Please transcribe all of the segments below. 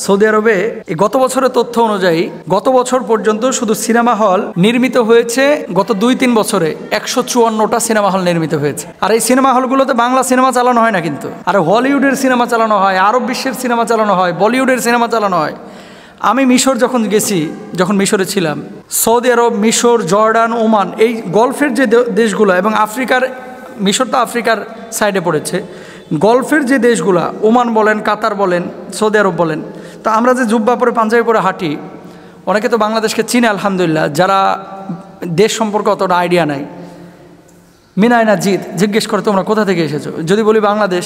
Saudi আরবে গত বছরের তথ্য অনুযায়ী গত বছর পর্যন্ত শুধু সিনেমা হল নির্মিত হয়েছে গত 2-3 বছরে 154টা সিনেমা হল নির্মিত হয়েছে। আর এই সিনেমা হলগুলোতে বাংলা সিনেমা চালানো হয় না কিন্তু, আর হলিউডের সিনেমা চালানো হয়, আরব বিশ্বের সিনেমা চালানো হয়, বলিউডের সিনেমা চালানো হয়। আমি মিশর যখন গেছি, যখন মিশরে ছিলাম, সৌদি আরব, মিশর, জর্ডান, ওমান, এই গলফের যে দেশগুলো এবং আফ্রিকার, মিশর তো আফ্রিকার সাইডে পড়েছে, গলফের যে দেশগুলা, ওমান বলেন, কাতার বলেন, সৌদি আরব বলেন, তো আমরা যে জুব্বা পরে পাঞ্জাবি পরে হাঁটি, অনেকে তো বাংলাদেশকে চিনে আলহামদুলিল্লাহ, যারা দেশ সম্পর্কে অতটা আইডিয়া নাই, মিনায় না জিজ্ঞেস করে তোমরা কোথা থেকে এসেছো, যদি বলি বাংলাদেশ,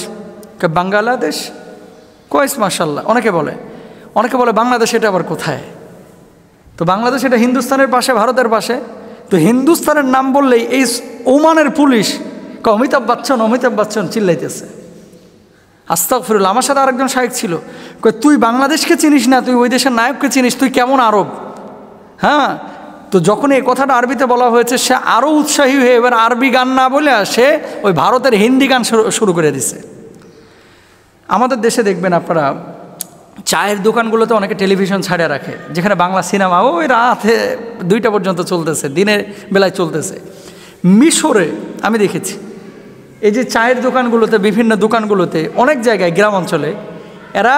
বাংলাদেশ কয়েস মাশাল্লাহ অনেকে বলে বাংলাদেশ এটা আবার কোথায়? তো বাংলাদেশ এটা হিন্দুস্তানের পাশে, ভারতের পাশে। তো হিন্দুস্তানের নাম বললেই এই ওমানের পুলিশ অমিতাভ বচ্চন চিল্লাইতেছে। আস্তাগফিরুল্লাহ। আমার সাথে আরেকজন শায়েখ ছিল, তুই বাংলাদেশকে চিনিস না, তুই ওই দেশের নায়ককে চিনিস, তুই কেমন আরব? হ্যাঁ, তো যখন এই কথাটা আরবিতে বলা হয়েছে, সে আরও উৎসাহী হয়ে এবার আরবি গান না বলে সে ওই ভারতের হিন্দি গান শুরু করে দিছে। আমাদের দেশে দেখবেন আপনারা, চায়ের দোকানগুলোতে অনেকে টেলিভিশন ছাড়িয়ে রাখে, যেখানে বাংলা সিনেমা ওই রাতে 2টা পর্যন্ত চলতেছে, দিনের বেলায় চলতেছে। মিশরে আমি দেখেছি এই যে চায়ের দোকানগুলোতে, বিভিন্ন দোকানগুলোতে, অনেক জায়গায় গ্রাম অঞ্চলে এরা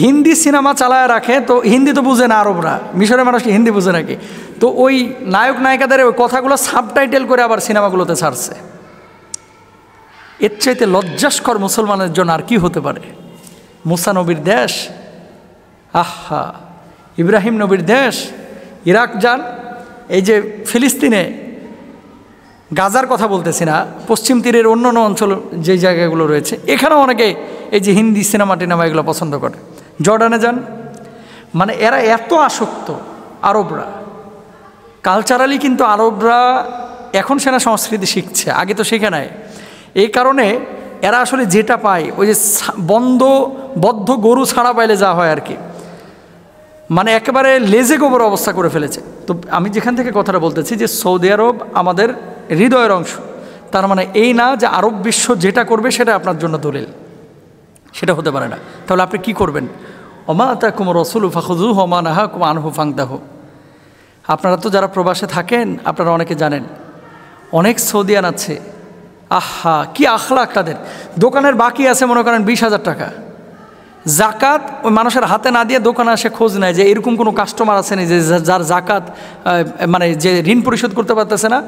হিন্দি সিনেমা চালায় রাখে। তো হিন্দি তো বুঝে না আরবরা, মিশরের মানুষ হিন্দি বুঝে নাকি, তো ওই নায়ক নায়িকাদের ওই কথাগুলো সাবটাইটেল করে আবার সিনেমাগুলোতে ছাড়ছে। এর চাইতে লজ্জাস্কর মুসলমানের জন্য আর কি হতে পারে? মুসা নবীর দেশ, আহা, ইব্রাহিম নবীর দেশ, ইরাক যান, এই যে ফিলিস্তিনে, গাজার কথা বলতেছি না, পশ্চিম তীরের অন্য অঞ্চল যে জায়গাগুলো রয়েছে, এখানেও অনেকে এই যে হিন্দি সিনেমা টিনেমা এগুলো পছন্দ করে। জর্ডানে যান, মানে এরা এত আসক্ত আরবরা, কালচারালি কিন্তু আরবরা এখন সেনা সংস্কৃতি শিখছে, আগে তো শিখে নেয়। এই কারণে এরা আসলে যেটা পায়, ওই যে বদ্ধ গরু ছাড়া পাইলে যা হয় আর কি, মানে একেবারে লেজে গোবর অবস্থা করে ফেলেছে। তো আমি যেখান থেকে কথাটা বলতেছি যে সৌদি আরব আমাদের হৃদয়ের অংশ, তার মানে এই না যে আরব বিশ্ব যেটা করবে সেটা আপনার জন্য দলিল, সেটা হতে পারে না। তাহলে আপনি কি করবেন? ওমা আতাকুম রাসূলু ফাখুযুহু ওয়া মা নাহাকুম আনহু ফান্তাহু। আপনারা তো যারা প্রবাসে থাকেন, আপনারা অনেকে জানেন, অনেক সৌদিয়ান আছে, আহা কি আখলাক তাদের। দোকানের বাকি আছে মনে করেন 20,000 টাকা, জাকাত ওই মানুষের হাতে না দিয়ে দোকানে আসে খোঁজ নেয় যে এরকম কোনো কাস্টমার আছে না যে যার জাকাত, মানে যে ঋণ পরিশোধ করতে পারতেছে না,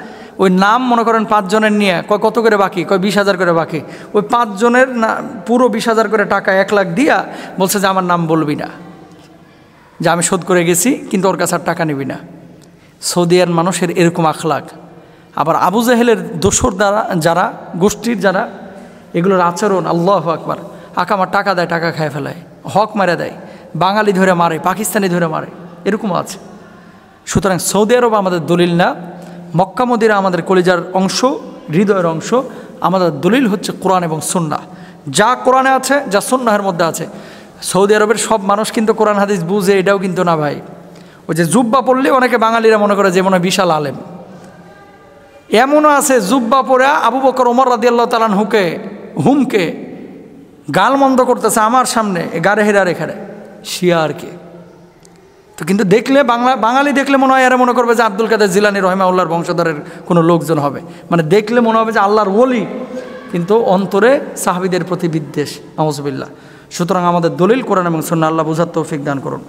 ওই নাম মনে করেন 5 জনের নিয়ে কত করে বাকি, 20,000 করে বাকি, ওই 5 জনের না পুরো 20,000 করে টাকা 1 লাখ দিয়া বলছে যে আমার নাম বলবি না, যে আমি শোধ করে গেছি, কিন্তু ওর কাছে আর টাকা নিবি না। সৌদিয়ান মানুষের এরকম আখলাক। আবার আবু জাহেলের দোসর যারা গোষ্ঠীর যারা, এগুলোর আচরণ আল্লাহু আকবার, আকামার টাকা দেয়, টাকা খায় ফেলায়, হক মারে দেয়, বাঙালি ধরে মারে, পাকিস্তানি ধরে মারে, এরকমও আছে। সুতরাং সৌদি আরব আমাদের দলিল না, মক্কা মদিনা আমাদের কলিজার অংশ, হৃদয়ের অংশ। আমাদের দলিল হচ্ছে কোরআন এবং সুন্নাহ, যা কোরআনে আছে, যা সুন্নাহের মধ্যে আছে। সৌদি আরবের সব মানুষ কিন্তু কোরআন হাদিস বুঝে, এটাও কিন্তু না ভাই। ওই যে জুব্বা পড়লে অনেকে বাঙালিরা মনে করে যে মনে হয় বিশাল আলেম। এমনও আছে জুব্বা পরে আবু বকর ওমর রাদিয়াল্লাহু তাআলা হুমকে গালমন্দ করতেছে আমার সামনে, গাড়ে হেরা রেখারে শিয়া আর কি। তো কিন্তু দেখলে বাঙালি দেখলে মনে হয় এরা মনে করবে যে আব্দুল কাদের জিলানী রহিমাহুল্লাহর বংশধরের কোনো লোকজন হবে, মানে দেখলে মনে হবে যে আল্লাহর ওলি, কিন্তু অন্তরে সাহাবীদের প্রতি বিদ্বেষ, নাউজুবিল্লাহ। সুতরাং আমাদের দলিল কোরআন এবং সুন্নাহ। আল্লাহ বুঝার তৌফিক দান করুন।